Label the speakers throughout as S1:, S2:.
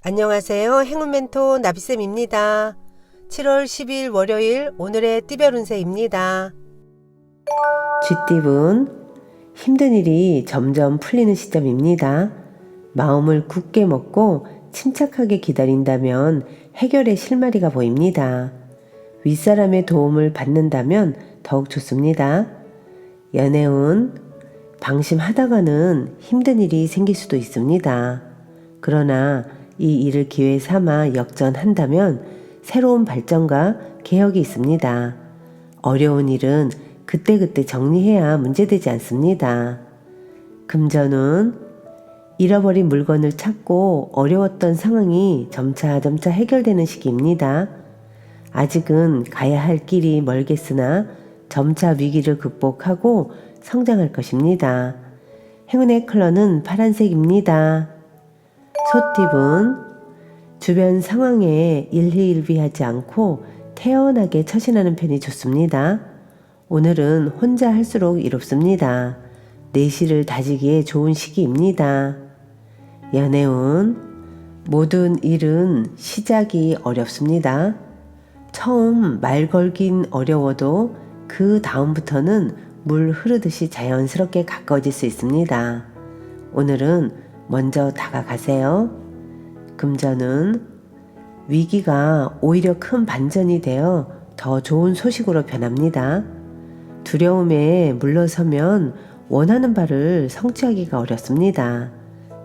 S1: 안녕하세요. 행운멘토 나비쌤입니다. 7월 10일 월요일 오늘의 띠별 운세입니다.
S2: 쥐띠분, 힘든 일이 점점 풀리는 시점입니다. 마음을 굳게 먹고 침착하게 기다린다면 해결의 실마리가 보입니다. 윗사람의 도움을 받는다면 더욱 좋습니다. 연애운, 방심하다가는 힘든 일이 생길 수도 있습니다. 그러나 이 일을 기회 삼아 역전한다면 새로운 발전과 개혁이 있습니다. 어려운 일은 그때그때 정리해야 문제되지 않습니다. 금전운, 잃어버린 물건을 찾고 어려웠던 상황이 점차 해결되는 시기입니다. 아직은 가야 할 길이 멀겠으나 점차 위기를 극복하고 성장할 것입니다. 행운의 컬러는 파란색입니다. 소띠분, 주변 상황에 일희일비하지 않고 태연하게 처신하는 편이 좋습니다. 오늘은 혼자 할수록 이롭습니다. 내실을 다지기에 좋은 시기입니다. 연애운, 모든 일은 시작이 어렵습니다. 처음 말 걸긴 어려워도 그 다음부터는 물 흐르듯이 자연스럽게 가까워질 수 있습니다. 오늘은 먼저 다가가세요. 금전은 위기가 오히려 큰 반전이 되어 더 좋은 소식으로 변합니다. 두려움에 물러서면 원하는 바를 성취하기가 어렵습니다.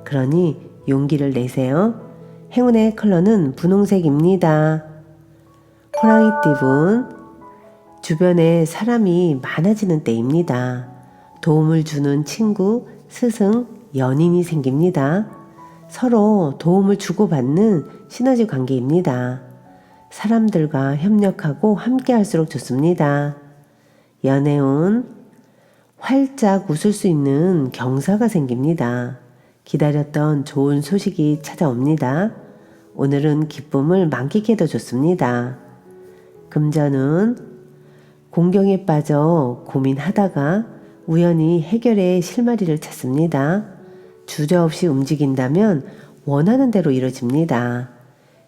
S2: 그러니 용기를 내세요. 행운의 컬러는 분홍색입니다. 호랑이띠분, 주변에 사람이 많아지는 때입니다. 도움을 주는 친구, 스승, 연인이 생깁니다. 서로 도움을 주고받는 시너지 관계입니다. 사람들과 협력하고 함께 할수록 좋습니다. 연애운, 활짝 웃을 수 있는 경사가 생깁니다. 기다렸던 좋은 소식이 찾아옵니다. 오늘은 기쁨을 만끽해도 좋습니다. 금전운, 공경에 빠져 고민하다가 우연히 해결의 실마리를 찾습니다. 주저없이 움직인다면 원하는 대로 이루어집니다.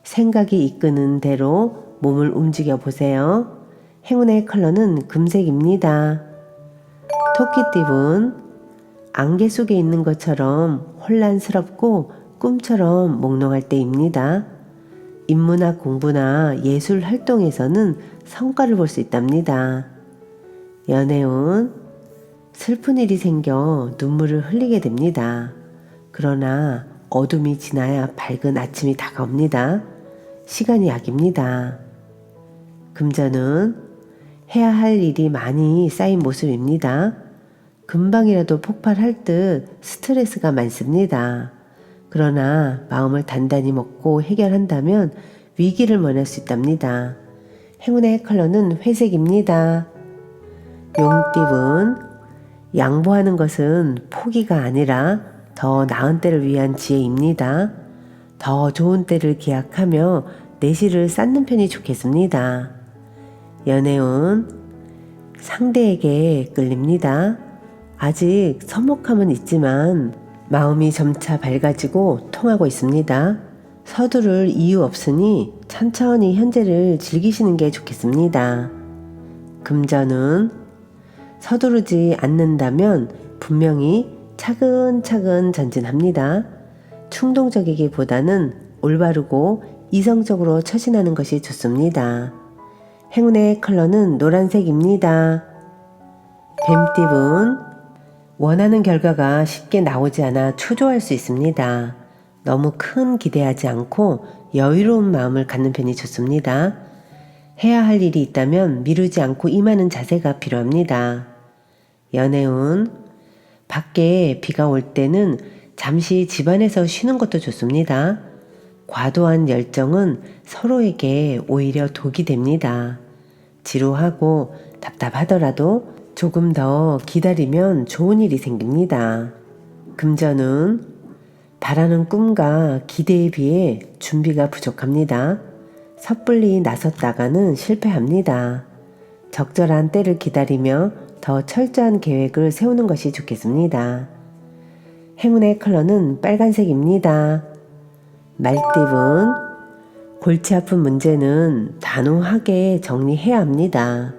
S2: 생각이 이끄는 대로 몸을 움직여 보세요. 행운의 컬러는 금색입니다. 토끼띠분, 안개 속에 있는 것처럼 혼란스럽고 꿈처럼 몽롱할 때입니다. 인문학 공부나 예술 활동에서는 성과를 볼 수 있답니다. 연애운, 슬픈 일이 생겨 눈물을 흘리게 됩니다. 그러나 어둠이 지나야 밝은 아침이 다가옵니다. 시간이 약입니다. 금전은 해야 할 일이 많이 쌓인 모습입니다. 금방이라도 폭발할 듯 스트레스가 많습니다. 그러나 마음을 단단히 먹고 해결한다면 위기를 면할 수 있답니다. 행운의 컬러는 회색입니다. 용띠분, 양보하는 것은 포기가 아니라 더 나은 때를 위한 지혜입니다. 더 좋은 때를 기약하며 내실을 쌓는 편이 좋겠습니다. 연애운, 상대에게 끌립니다. 아직 서먹함은 있지만 마음이 점차 밝아지고 통하고 있습니다. 서두를 이유 없으니 천천히 현재를 즐기시는 게 좋겠습니다. 금전은 서두르지 않는다면 분명히 차근차근 전진합니다. 충동적이기보다는 올바르고 이성적으로 처신하는 것이 좋습니다. 행운의 컬러는 노란색입니다. 뱀띠분, 원하는 결과가 쉽게 나오지 않아 초조할 수 있습니다. 너무 큰 기대하지 않고 여유로운 마음을 갖는 편이 좋습니다. 해야 할 일이 있다면 미루지 않고 임하는 자세가 필요합니다. 연애운, 밖에 비가 올 때는 잠시 집안에서 쉬는 것도 좋습니다. 과도한 열정은 서로에게 오히려 독이 됩니다. 지루하고 답답하더라도 조금 더 기다리면 좋은 일이 생깁니다. 금전은 바라는 꿈과 기대에 비해 준비가 부족합니다. 섣불리 나섰다가는 실패합니다. 적절한 때를 기다리며 더 철저한 계획을 세우는 것이 좋겠습니다. 행운의 컬러는 빨간색입니다. 말띠분, 골치 아픈 문제는 단호하게 정리해야 합니다.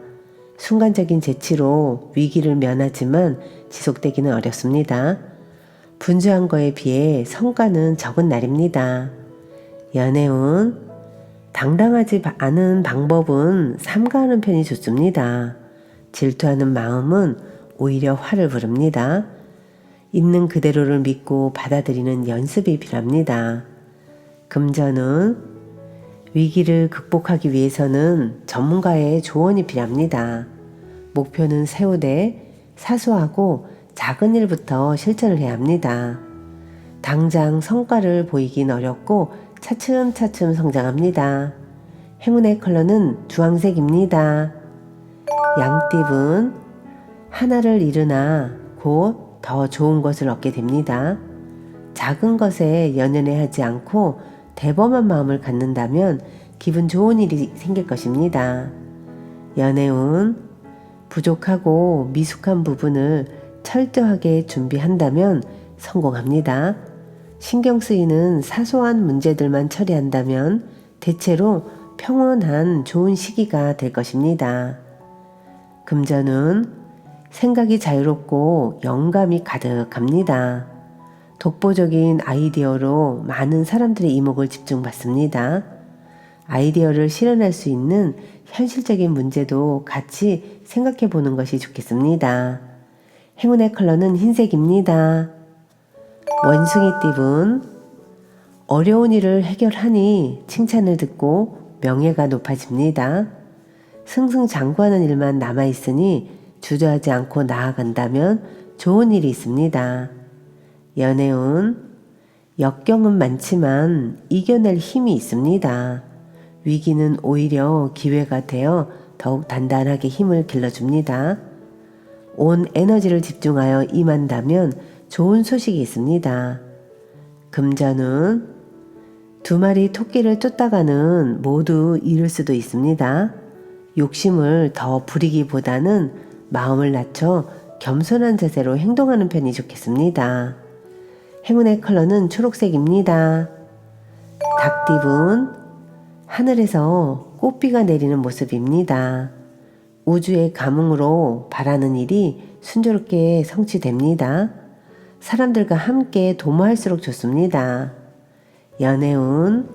S2: 순간적인 재치로 위기를 면하지만 지속되기는 어렵습니다. 분주한 거에 비해 성과는 적은 날입니다. 연애운, 당당하지 않은 방법은 삼가하는 편이 좋습니다. 질투하는 마음은 오히려 화를 부릅니다. 있는 그대로를 믿고 받아들이는 연습이 필요합니다. 금전은 위기를 극복하기 위해서는 전문가의 조언이 필요합니다. 목표는 세우되 사소하고 작은 일부터 실천을 해야 합니다. 당장 성과를 보이긴 어렵고 차츰차츰 성장합니다. 행운의 컬러는 주황색입니다. 양띠분, 하나를 잃으나 곧 더 좋은 것을 얻게 됩니다. 작은 것에 연연해하지 않고 대범한 마음을 갖는다면 기분 좋은 일이 생길 것입니다. 연애운, 부족하고 미숙한 부분을 철저하게 준비한다면 성공합니다. 신경 쓰이는 사소한 문제들만 처리한다면 대체로 평온한 좋은 시기가 될 것입니다. 금전은 생각이 자유롭고 영감이 가득합니다. 독보적인 아이디어로 많은 사람들의 이목을 집중받습니다. 아이디어를 실현할 수 있는 현실적인 문제도 같이 생각해 보는 것이 좋겠습니다. 행운의 컬러는 흰색입니다. 원숭이띠분, 어려운 일을 해결하니 칭찬을 듣고 명예가 높아집니다. 승승장구하는 일만 남아있으니 주저하지 않고 나아간다면 좋은 일이 있습니다. 연애운, 역경은 많지만 이겨낼 힘이 있습니다. 위기는 오히려 기회가 되어 더욱 단단하게 힘을 길러줍니다. 온 에너지를 집중하여 임한다면 좋은 소식이 있습니다. 금전은 두 마리 토끼를 쫓다가는 모두 잃을 수도 있습니다. 욕심을 더 부리기보다는 마음을 낮춰 겸손한 자세로 행동하는 편이 좋겠습니다. 행운의 컬러는 초록색입니다. 닭띠분, 하늘에서 꽃비가 내리는 모습입니다. 우주의 감흥으로 바라는 일이 순조롭게 성취됩니다. 사람들과 함께 도모할수록 좋습니다. 연애운,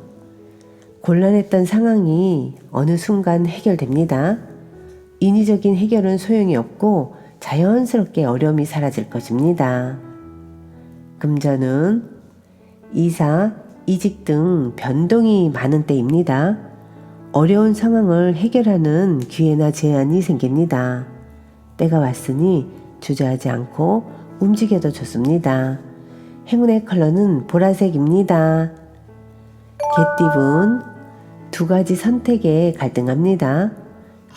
S2: 곤란했던 상황이 어느 순간 해결됩니다. 인위적인 해결은 소용이 없고 자연스럽게 어려움이 사라질 것입니다. 금전은 이사, 이직 등 변동이 많은 때입니다. 어려운 상황을 해결하는 기회나 제안이 생깁니다. 때가 왔으니 주저하지 않고 움직여도 좋습니다. 행운의 컬러는 보라색입니다. 개띠분, 두 가지 선택에 갈등합니다.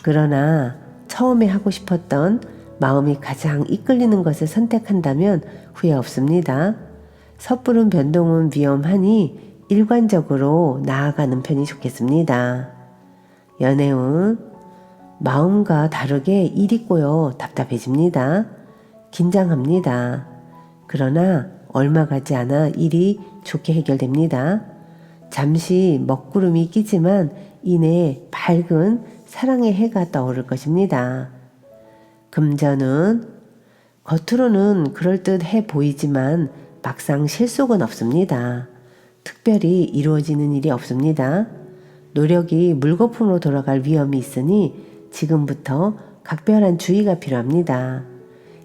S2: 그러나 처음에 하고 싶었던 마음이 가장 이끌리는 것을 선택한다면 후회 없습니다. 섣부른 변동은 위험하니 일관적으로 나아가는 편이 좋겠습니다. 연애운, 마음과 다르게 일이 꼬여 답답해집니다. 긴장합니다. 그러나 얼마 가지 않아 일이 좋게 해결됩니다. 잠시 먹구름이 끼지만 이내 밝은 사랑의 해가 떠오를 것입니다. 금전은 겉으로는 그럴듯해 보이지만 막상 실속은 없습니다. 특별히 이루어지는 일이 없습니다. 노력이 물거품으로 돌아갈 위험이 있으니 지금부터 각별한 주의가 필요합니다.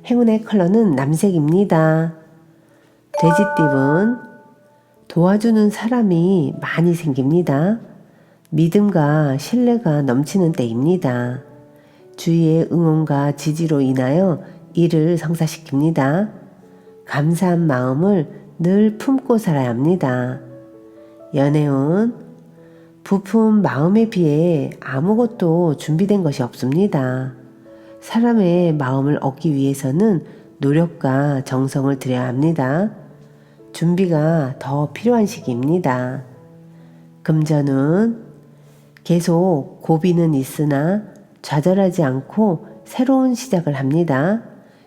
S2: 행운의 컬러는 남색입니다. 돼지띠분, 도와주는 사람이 많이 생깁니다. 믿음과 신뢰가 넘치는 때입니다. 주위의 응원과 지지로 인하여 일을 성사시킵니다. 감사한 마음을 늘 품고 살아야 합니다. 연애운, 부푼 마음에 비해 아무것도 준비된 것이 없습니다. 사람의 마음을 얻기 위해서는 노력과 정성을 들여야 합니다. 준비가 더 필요한 시기입니다. 금전은 계속 고비는 있으나 좌절하지 않고 새로운 시작을 합니다.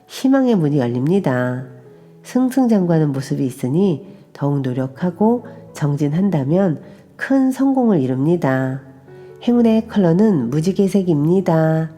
S2: 희망의 문이 열립니다. 승승장구하는 모습이 있으니 더욱 노력하고 정진한다면 큰 성공을 이룹니다. 행운의 컬러는 무지개색입니다.